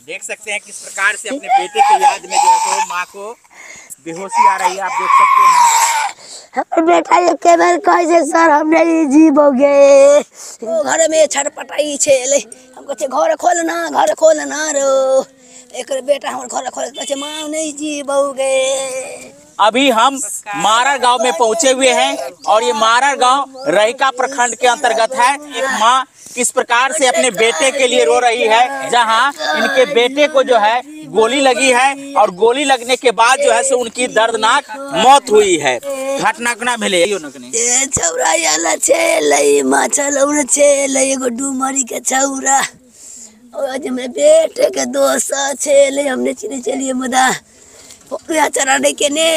देख सकते हैं किस प्रकार से अपने बेटे के याद में जो है तो माँ को बेहोशी आ रही है, आप देख सकते हैं। बेटा ये केवल कैसे सर हम नहीं जीवोगे। वो घर में छटपटाई छेले हमको छे घर खोलना रो एक बेटा हमर घर खोल के माँ नहीं जीवोगे। अभी हम मारा गांव में पहुंचे हुए हैं और ये मारा गांव रहिका प्रखंड के अंतर्गत है। एक माँ किस प्रकार से अपने बेटे के लिए रो रही है, जहां इनके बेटे को जो है गोली लगी है और गोली लगने के बाद जो है सो उनकी दर्दनाक मौत हुई है। घटना कना भेले ए छौरा याला छेलै माछा लौन छेलै एगो डुमरी के छौरा और आज मेरे बेटे के दोस्त छेलै हमने चिने चलिए मदा पोखरिया चराने के ने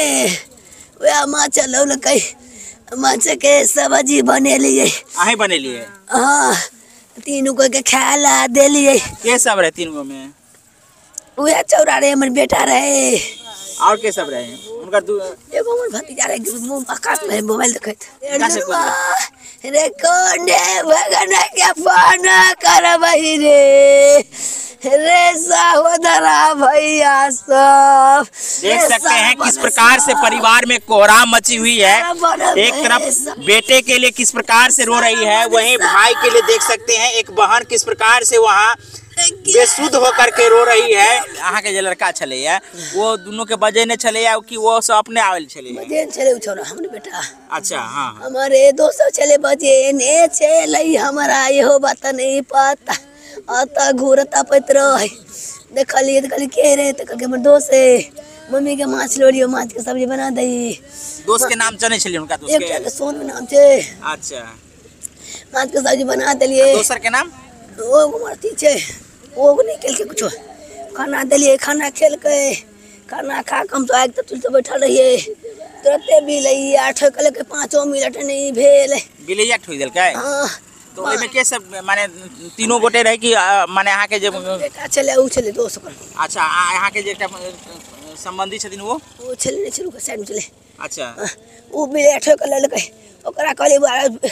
वे माछा लौन कई माछा के सब्जी बने लिए आहे बने लिए। हां तीनों को के खाला दे लिए। के सब रहे तीनों में? वे छौरा रे हमर बेटा रहे और के सब रहे? उनका एगो हमर भतीजा रहे मुंह आकाश में मोबाइल देखत रे कोने भगना के फोन करबई रे सहोदरा भैया सब। देख सकते हैं किस प्रकार से परिवार में कोहराम मची हुई है। एक तरफ बेटे के लिए किस प्रकार से रो रही है, वहीं भाई के लिए देख सकते हैं एक बहन किस प्रकार से वहाँ बेसुध होकर के रो रही है। यहाँ के जो लड़का चले है वो दोनों के बजे ने चले है कि वो सब अपने आवेल चले बजे चले छोरा हमने बेटा। अच्छा हाँ हमारे दोस्त चले बजे ने चले हमारा यो बात नहीं पता आता घूरता पत्र है देखलिए के रे तो कल के हमर दोस्त है मम्मी के माछ लोड़ियो माछ के सब्जी बना दई। दोस्त के नाम चने चलिए उनका दोस्त के सोनू नाम छे। अच्छा माछ के सब्जी बना दलिए। दोसर के नाम ओ मरती छे वो नहीं खेल के कुछ खाना दलिए खाना खेल के खाना खा कम तो आग तो तुल बैठा रहिए तुरंते बिलई 8 कल के 5 मिनट नहीं भेल बिलैया ठोई देल के। हां तो एमे के सब माने तीनों गोटे रहे कि माने यहाँ के जो बेटा चले उ चले दोस्त पर। अच्छा यहाँ के जो संबंधी छथिन वो चले नहीं चलू के साइड में चले। अच्छा वो भी 8 कल के ओकरा कहली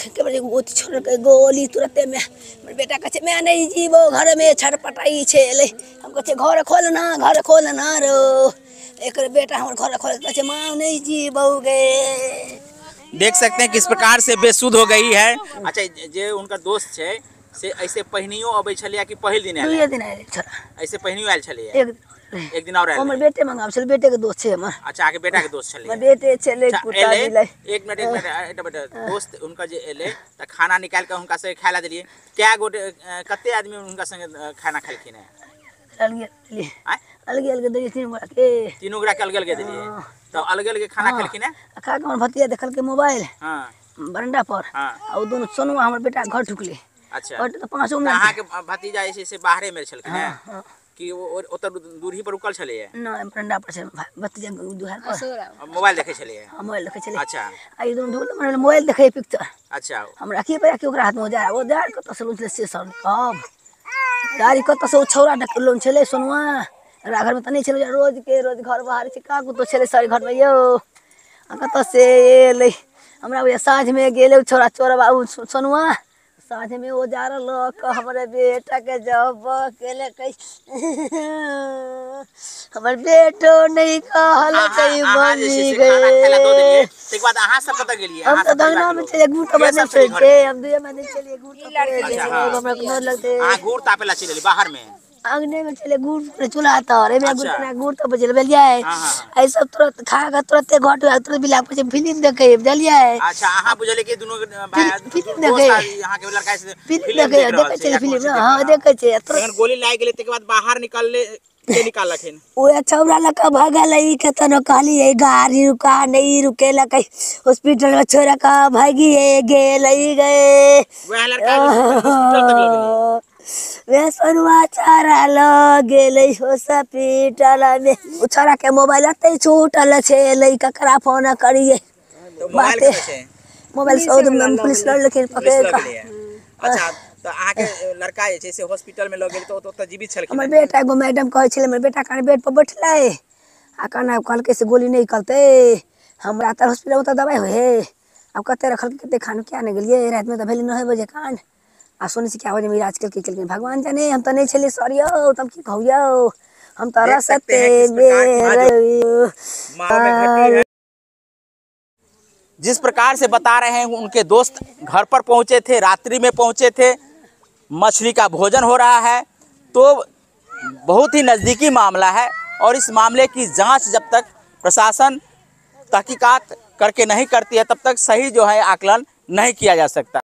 के बड़े वो छोड़ के गोली तुरंते में बेटा कहे मैं नहीं जीवो घर में छटपटाई छेले हमको छे घर खोलना रो एक बेटा हमर घर खोल के माँ नहीं जीवोगे। देख सकते हैं किस प्रकार से बेसुध हो गई है। अच्छा जे उनका दोस्त है से ऐसे पहिनियो अबै छलिया कि पहिल दिन आयल? दुइये दिन आयल छोरा ऐसे पहिनियो आयल छलिया एक दिन और आयल हमर बेटे मंगाव छल बेटे के दोस्त छे हमर। अच्छा आगे बेटा के दोस्त छलिया हमर बेटे छले पुता दिले। एक मिनट एटा बेटा दोस्त उनका जे एले त खाना निकाल के उनका से खाला देलिए क्या गोटे कते आदमी उनका संगे खाना खलखिन है? अलग दे तीनों गोरा के अलग दिए तो अलग खाना खलखिन है। खा के हमर भतीजा देखल के मोबाइल हां बरंडा पर और दोनों सोनुआ हमर बेटा घर ठुकले। अच्छा और तो 5 मिनट अहाँ के भतीजा ऐसे से बाहरे में छलखिन है कि वो ओतर दूरी पर रुकल छले है ना बरंडा पर से भतीजा दुहार पर मोबाइल देखे छले है। मोबाइल देखे छले। अच्छा आई दोनों ढोल मोबाइल देखे पिक्चर। अच्छा हमरा की पे के ओकरा हाथ में जा वो जा के तसलुन से सर कब गाड़ी को तसो छौरा डकलोन छले सोनुआ घर में तनी छले रोज घर बाहर से का तो छले सारे घर में यो अका से ले हमरा वो साँझ में गेले छोरा चोरा बाबू सोनुआ साँझ में वो जा रहा हमारे बेटा के जब केले कई हमारे बेटो नहीं कहल कई मम्मी गए एक बात अहाँ सब कत गेलिए? हम तो दंगना में चले गुड़ तो बने चलते हम दुए में चलिए गुड़ तो हमरा को लगते हां गुड़ तापेला चले बाहर में आंगने में चले गुड़ चूल्हा तो रे में गुड़ तो बजल बेलिया है ऐ सब तुरंत खा के तुरंत घट तुरंत बिला पे फिल्म देखे जलिया है। अच्छा अहाँ बुझले कि दोनों फिल्म देखे यहाँ के लड़का से फिल्म देखे चले फिल्म हां देखे छे तुरंत गोली लाग गेले तके बाद बाहर निकलले के निकालखिन ओ छौरा लका भागल ई के तनो कहली है गाड़ी रुका नहीं रुके लका हॉस्पिटल में छोरा का भागी है गेल गए वह लड़का हॉस्पिटल तक लग वे सोनुआ चारा गेल हॉस्पिटल में छोरा के मोबाइल आते छूटल छे लइका करा फोन करिए तो मोबाइल के छे मोबाइल से पुलिस लड़ लेकिन पकड़ का। अच्छा तो अहाँ के लड़का जे से हॉस्पिटल में ल गेल तो जीवित छलखिन? हमर बेटा एगो मैडम कहै छले हमर बेटा कान बेड पर बैठले आ काना कहल के से गोली नहीं निकलते हमरा त हॉस्पिटल में तो दवाई होए अब कते रखल के कते खान क्या नहीं गेलिए रात में तो भेली 9 बजे कान आ सोने से क्या हो जाए मेरी आजकल के चल भगवान जाने हम तो नहीं चले सॉरी तुम की कहो हम तो देख सकते हैं किस प्रकार माँ में घटी है। जिस प्रकार से बता रहे हैं उनके दोस्त घर पर पहुंचे थे, रात्रि में पहुंचे थे, मछली का भोजन हो रहा है। तो बहुत ही नज़दीकी मामला है और इस मामले की जांच जब तक प्रशासन तहकीकात करके नहीं करती है तब तक सही जो है आकलन नहीं किया जा सकता।